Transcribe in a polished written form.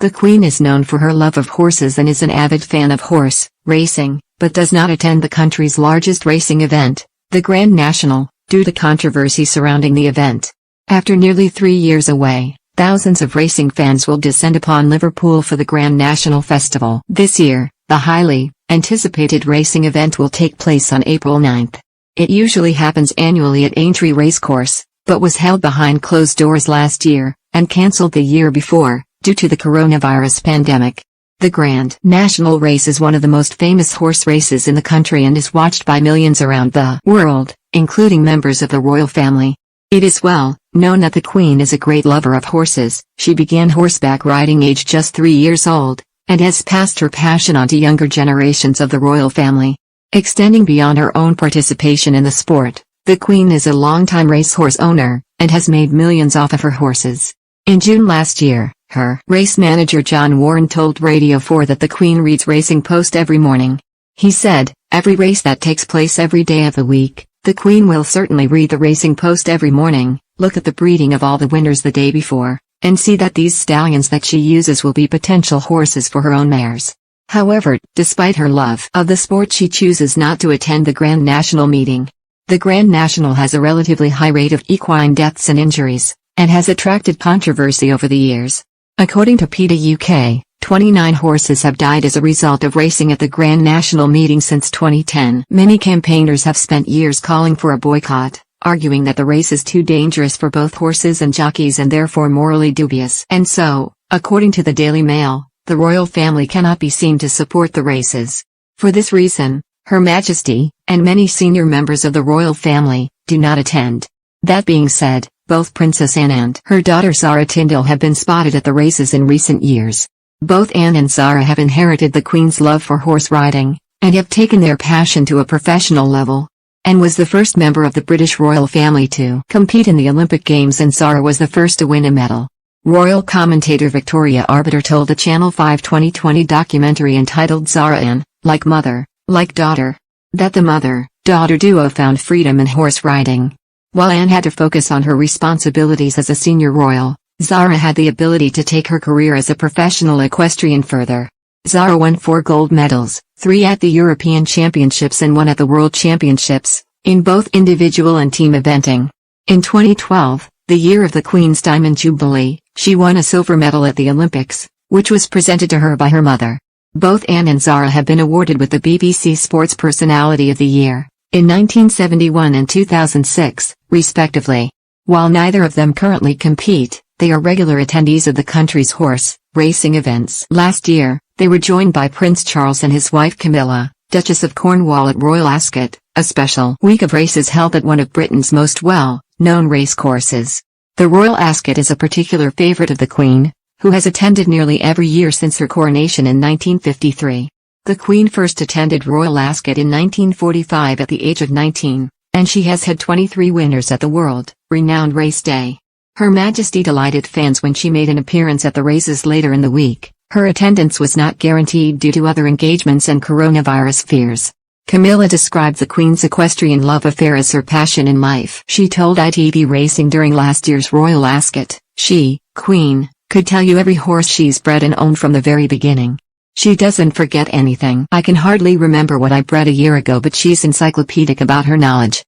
The Queen is known for her love of horses and is an avid fan of horse racing, but does not attend the country's largest racing event, the Grand National, due to controversy surrounding the event. After nearly 3 years away, thousands of racing fans will descend upon Liverpool for the Grand National Festival. This year, the highly anticipated racing event will take place on April 9th. It usually happens annually at Aintree Racecourse, but was held behind closed doors last year, and cancelled the year before, due to the coronavirus pandemic. The Grand National race is one of the most famous horse races in the country and is watched by millions around the world, including members of the royal family. It is well known that the Queen is a great lover of horses. She began horseback riding aged just 3 years old, and has passed her passion on to younger generations of the royal family. Extending beyond her own participation in the sport, the Queen is a longtime racehorse owner, and has made millions off of her horses. In June last year, her race manager John Warren told Radio 4 that the Queen reads Racing Post every morning. He said, "Every race that takes place every day of the week, the Queen will certainly read the Racing Post every morning, look at the breeding of all the winners the day before, and see that these stallions that she uses will be potential horses for her own mares." However, despite her love of the sport, she chooses not to attend the Grand National meeting. The Grand National has a relatively high rate of equine deaths and injuries, and has attracted controversy over the years. According to PETA UK, 29 horses have died as a result of racing at the Grand National meeting since 2010. Many campaigners have spent years calling for a boycott, arguing that the race is too dangerous for both horses and jockeys and therefore morally dubious. And so, according to the Daily Mail, the royal family cannot be seen to support the races. For this reason, Her Majesty, and many senior members of the royal family, do not attend. That being said, both Princess Anne and her daughter Zara Tindall have been spotted at the races in recent years. Both Anne and Zara have inherited the Queen's love for horse riding, and have taken their passion to a professional level. Anne was the first member of the British royal family to compete in the Olympic Games, and Zara was the first to win a medal. Royal commentator Victoria Arbiter told the Channel 5 2020 documentary entitled Zara Anne, Like Mother, Like Daughter, that the mother-daughter duo found freedom in horse riding. While Anne had to focus on her responsibilities as a senior royal, Zara had the ability to take her career as a professional equestrian further. Zara won 4 gold medals, 3 at the European Championships and 1 at the World Championships, in both individual and team eventing. In 2012, the year of the Queen's Diamond Jubilee, she won a silver medal at the Olympics, which was presented to her by her mother. Both Anne and Zara have been awarded with the BBC Sports Personality of the Year, in 1971 and 2006, respectively. While neither of them currently compete, they are regular attendees of the country's horse racing events. Last year, they were joined by Prince Charles and his wife Camilla, Duchess of Cornwall, at Royal Ascot, a special week of races held at one of Britain's most well-known racecourses. The Royal Ascot is a particular favourite of the Queen, who has attended nearly every year since her coronation in 1953. The Queen first attended Royal Ascot in 1945 at the age of 19, and she has had 23 winners at the world-renowned race day. Her Majesty delighted fans when she made an appearance at the races later in the week. Her attendance was not guaranteed due to other engagements and coronavirus fears. Camilla described the Queen's equestrian love affair as her passion in life. She told ITV Racing during last year's Royal Ascot, she, Queen, could tell you every horse she's bred and owned from the very beginning. She doesn't forget anything. I can hardly remember what I bred a year ago, but she's encyclopedic about her knowledge.